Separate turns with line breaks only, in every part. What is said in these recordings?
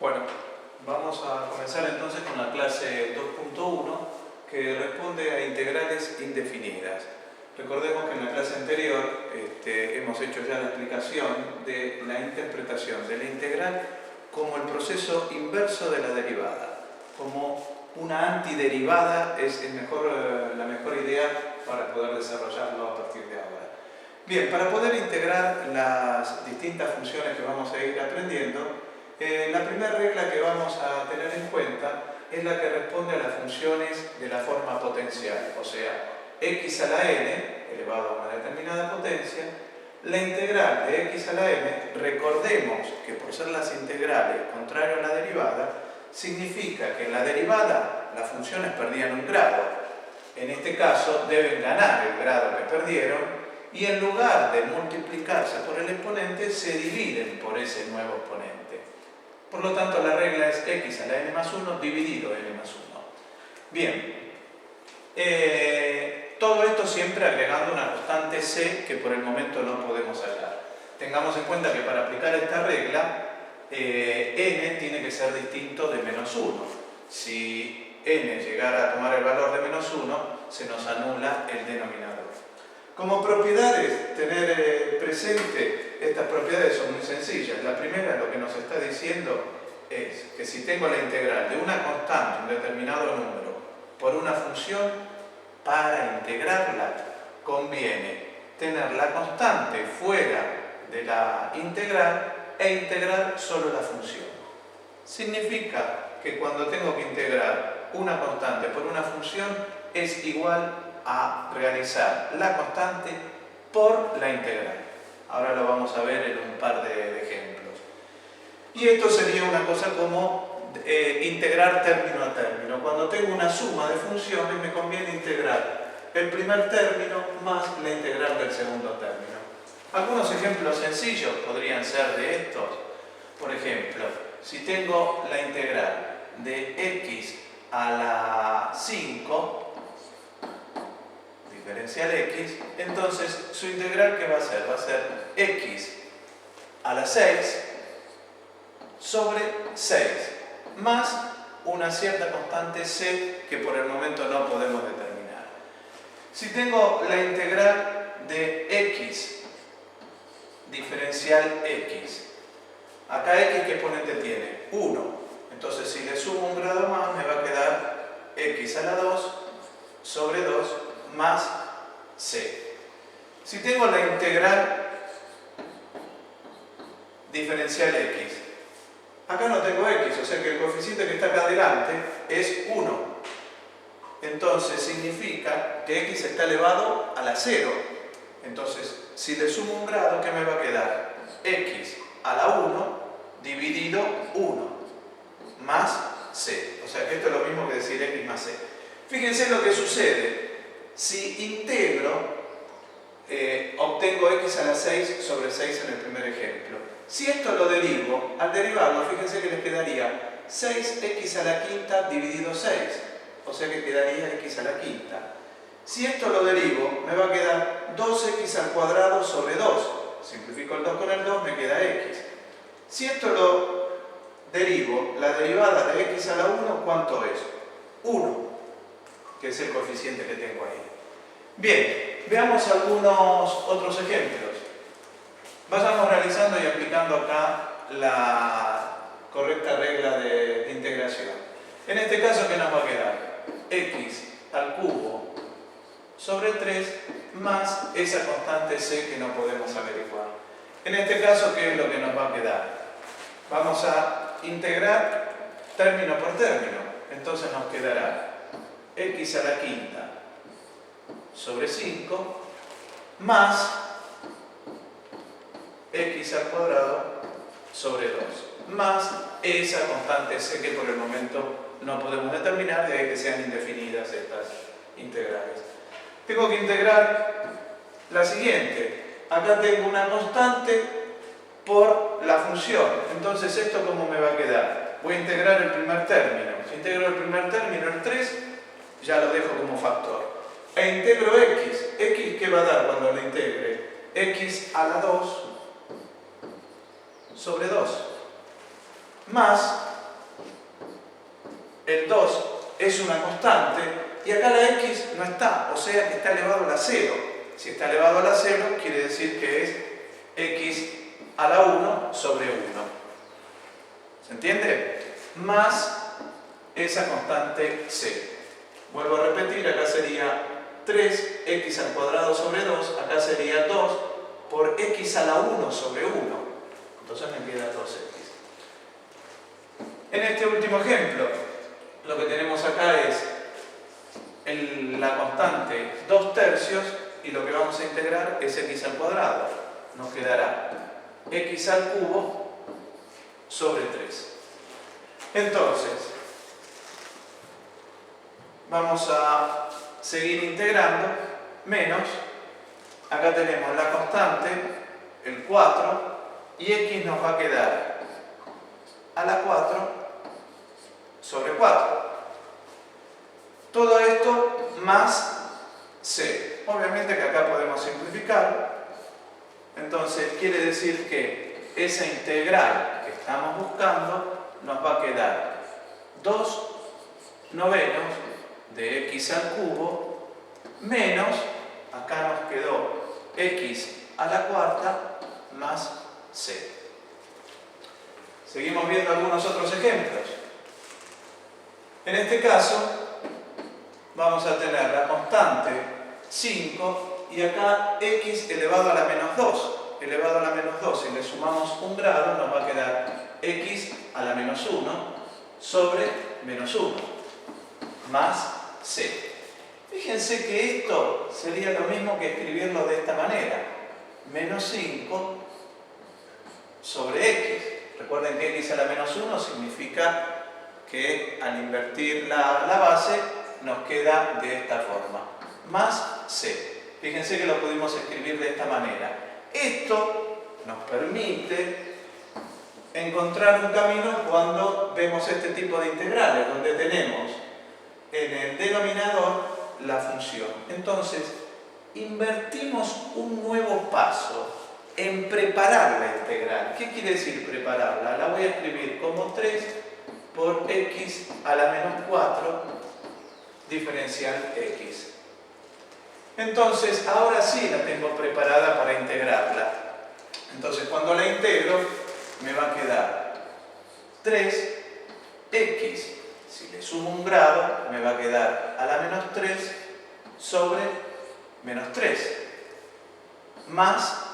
Bueno, vamos a comenzar entonces con la clase 2.1 que responde a integrales indefinidas. Recordemos que en la clase anterior hemos hecho ya la explicación de la interpretación de la integral como el proceso inverso de la derivada, como una antiderivada es la mejor idea para poder desarrollarlo a partir de ahora. Bien, para poder integrar las distintas funciones que vamos a ir aprendiendo, la primera regla que vamos a tener en cuenta es la que responde a las funciones de la forma potencial, o sea, x a la n elevado a una determinada potencia. La integral de x a la n, recordemos que por ser las integrales contrario a la derivada, significa que en la derivada las funciones perdían un grado. En este caso deben ganar el grado que perdieron y en lugar de multiplicarse por el exponente se dividen por ese nuevo exponente. Por lo tanto, la regla es x a la n más 1 dividido n más 1. Bien, todo esto siempre agregando una constante c que por el momento no podemos hallar. Tengamos en cuenta que para aplicar esta regla, n tiene que ser distinto de menos 1. Si n llegara a tomar el valor de menos 1, se nos anula el denominador. Como propiedades, tener presente, estas propiedades son muy sencillas. La primera, lo que nos está diciendo es que si tengo la integral de una constante, un determinado número, por una función, para integrarla conviene tener la constante fuera de la integral e integrar solo la función. Significa que cuando tengo que integrar una constante por una función es igual a realizar la constante por la integral. Ahora lo vamos a ver en un par de ejemplos. Y esto sería una cosa como integrar término a término. Cuando tengo una suma de funciones me conviene integrar el primer término más la integral del segundo término. Algunos ejemplos sencillos podrían ser de estos. Por ejemplo, si tengo la integral de x a la 5 diferencial x, entonces su integral ¿qué va a ser? Va a ser x a la 6 sobre 6 más una cierta constante c que por el momento no podemos determinar. Si tengo la integral de x diferencial x, acá x ¿qué exponente tiene? 1. Entonces si le sumo un grado más me va a quedar x a la 2 sobre 2 más c. Si tengo la integral diferencial x, acá no tengo x, o sea que el coeficiente que está acá adelante es 1. Entonces significa que x está elevado a la 0. Entonces, si le sumo un grado, ¿qué me va a quedar? X a la 1 dividido 1 más c. O sea que esto es lo mismo que decir x más c. Fíjense lo que sucede. Si integro, obtengo x a la 6 sobre 6 en el primer ejemplo. Si esto lo derivo, al derivarlo, fíjense que les quedaría 6x a la quinta dividido 6. O sea que quedaría x a la quinta. Si esto lo derivo, me va a quedar 2x al cuadrado sobre 2. Simplifico el 2 con el 2, me queda x. Si esto lo derivo, la derivada de x a la 1, ¿cuánto es? 1, que es el coeficiente que tengo ahí. Bien, veamos algunos otros ejemplos. Vayamos realizando y aplicando acá la correcta regla de integración. En este caso, ¿qué nos va a quedar? X al cubo sobre 3 más esa constante c que no podemos averiguar. En este caso, ¿qué es lo que nos va a quedar? Vamos a integrar término por término. Entonces nos quedará x a la quinta sobre 5 más x al cuadrado sobre 2 más esa constante c que por el momento no podemos determinar, de ahí que sean indefinidas estas integrales. Tengo que integrar la siguiente. Acá tengo una constante por la función. Entonces, ¿esto cómo me va a quedar? Voy a integrar el primer término. Si integro el primer término, el 3, ya lo dejo como factor. E integro x. ¿X qué va a dar cuando lo integre? X a la 2 sobre 2 más el 2 es una constante y acá la x no está, o sea que está elevado a la 0. Si está elevado a la 0 quiere decir que es x a la 1 sobre 1. ¿Se entiende? Más esa constante c. Vuelvo a repetir, acá sería 3x al cuadrado sobre 2, acá sería 2 por x a la 1 sobre 1. Entonces me queda 2x. En este último ejemplo, lo que tenemos acá es la constante 2/3 y lo que vamos a integrar es x al cuadrado. Nos quedará x al cubo sobre 3. Entonces, vamos a seguir integrando, menos, acá tenemos la constante, el 4, y x nos va a quedar a la 4 sobre 4. Todo esto más c. Obviamente que acá podemos simplificar. Entonces quiere decir que esa integral que estamos buscando nos va a quedar 2/9 de x al cubo menos, acá nos quedó x a la 4 más c. Seguimos viendo algunos otros ejemplos. En este caso vamos a tener la constante 5 y acá x elevado a la menos 2. Elevado a la menos 2, si le sumamos un grado nos va a quedar x a la menos 1 sobre menos 1 más c. Fíjense que esto sería lo mismo que escribirlo de esta manera. Menos 5 sobre x. Recuerden que x a la menos 1 significa que al invertir la base nos queda de esta forma. Más c. Fíjense que lo pudimos escribir de esta manera. Esto nos permite encontrar un camino cuando vemos este tipo de integrales, donde tenemos en el denominador la función. Entonces, invertimos un nuevo paso en preparar la integral. ¿Qué quiere decir prepararla? La voy a escribir como 3 por x a la menos 4 diferencial x. Entonces, ahora sí la tengo preparada para integrarla. Entonces, cuando la integro, me va a quedar 3x. Si le sumo un grado, me va a quedar a la menos 3 sobre menos 3 más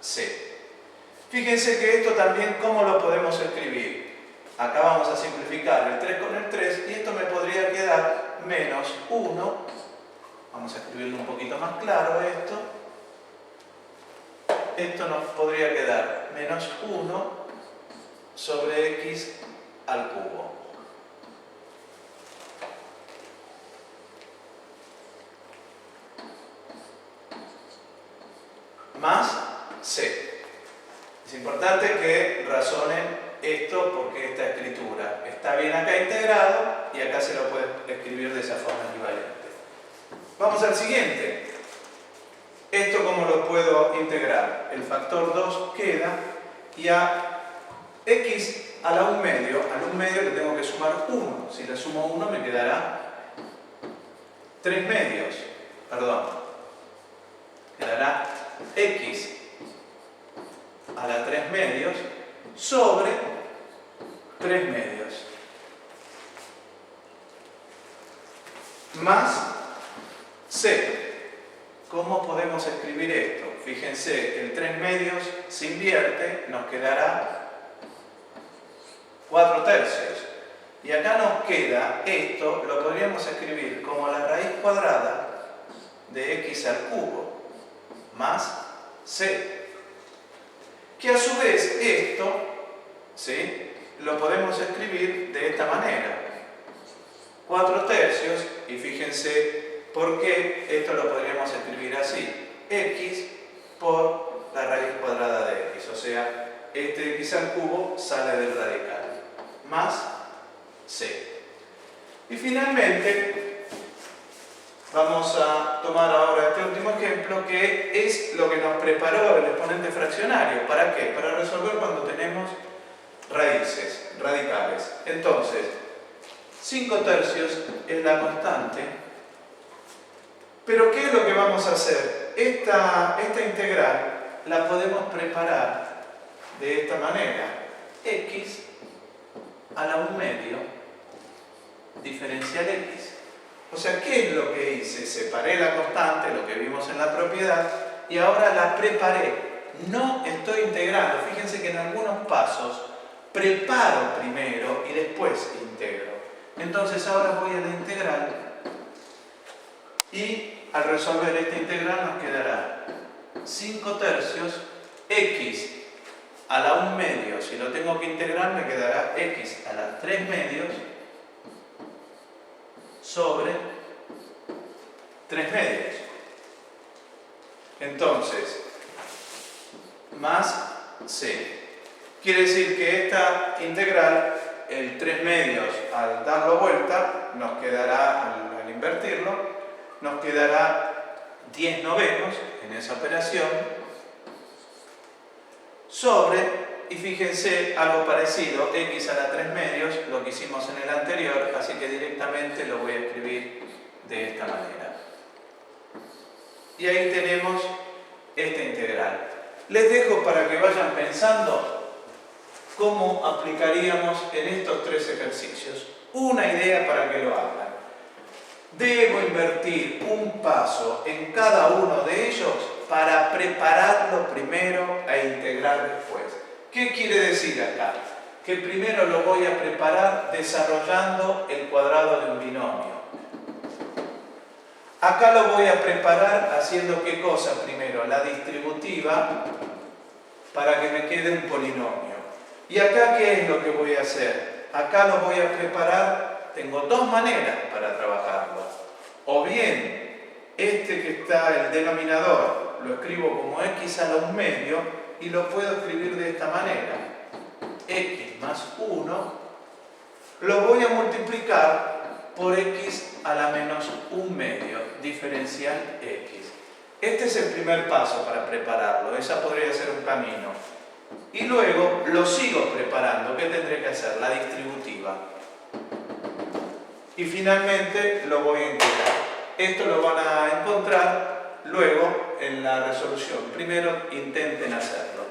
c. Fíjense que esto también, ¿cómo lo podemos escribir? Acá vamos a simplificar el 3 con el 3 y esto me podría quedar menos 1. Vamos a escribirlo un poquito más claro esto. Esto nos podría quedar menos 1 sobre x al cubo. Más c. Es importante que razonen esto porque esta escritura está bien acá integrado y acá se lo puede escribir de esa forma equivalente. Vamos al siguiente. ¿Esto cómo lo puedo integrar? El factor 2 queda y a x a la 1 medio, al 1 medio le tengo que sumar 1. Si le sumo 1 me quedará 3 medios. Perdón. Quedará x a la 3 medios sobre 3 medios. Más c. ¿Cómo podemos escribir esto? Fíjense, el 3 medios se invierte, nos quedará 4/3. Y acá nos queda esto, lo podríamos escribir como la raíz cuadrada de x al cubo más c. Que a su vez esto, ¿sí?, lo podemos escribir de esta manera. 4/3, y fíjense por qué esto lo podríamos escribir así. X por la raíz cuadrada de x. O sea, este x al cubo sale del radical. Más c. Y finalmente, vamos a tomar ahora este último ejemplo, que es lo que nos preparó el exponente fraccionario. ¿Para qué? Para resolver cuando tenemos raíces, radicales. Entonces, 5/3 es la constante. Pero ¿qué es lo que vamos a hacer? Esta integral la podemos preparar de esta manera. X a la 1/2 diferencial X. O sea, ¿qué es lo que hice? Separé la constante, lo que vimos en la propiedad, y ahora la preparé. No estoy integrando. Fíjense que en algunos pasos preparo primero y después integro. Entonces ahora voy a la integral y al resolver esta integral nos quedará 5/3 X a la 1/2. Si lo tengo que integrar me quedará X a la 3/2 sobre 3/2. Entonces, más C. Quiere decir que esta integral, el 3/2 al darlo vuelta, nos quedará, al invertirlo, nos quedará 10/9 en esa operación, sobre, y fíjense, algo parecido, X a la 3/2, lo que hicimos en el anterior, así que directamente lo voy a escribir de esta manera. Y ahí tenemos esta integral. Les dejo para que vayan pensando cómo aplicaríamos en estos 3 ejercicios. Una idea para que lo hagan. Debo invertir un paso en cada uno de ellos para prepararlo primero e integrar después. ¿Qué quiere decir acá? Que primero lo voy a preparar desarrollando el cuadrado de un binomio. Acá lo voy a preparar haciendo ¿qué cosa primero? La distributiva para que me quede un polinomio. ¿Y acá qué es lo que voy a hacer? Acá lo voy a preparar, tengo dos maneras para trabajarlo. O bien, este que está el denominador, lo escribo como X a la 1/2 y lo puedo escribir de esta manera. X más 1 lo voy a multiplicar por X a la menos 1/2 diferencial X. Este es el primer paso para prepararlo, esa podría ser un camino. Y luego lo sigo preparando. ¿Qué tendré que hacer? La distributiva. Y finalmente lo voy a integrar. Esto lo van a encontrar luego en la resolución. Primero intenten hacerlo.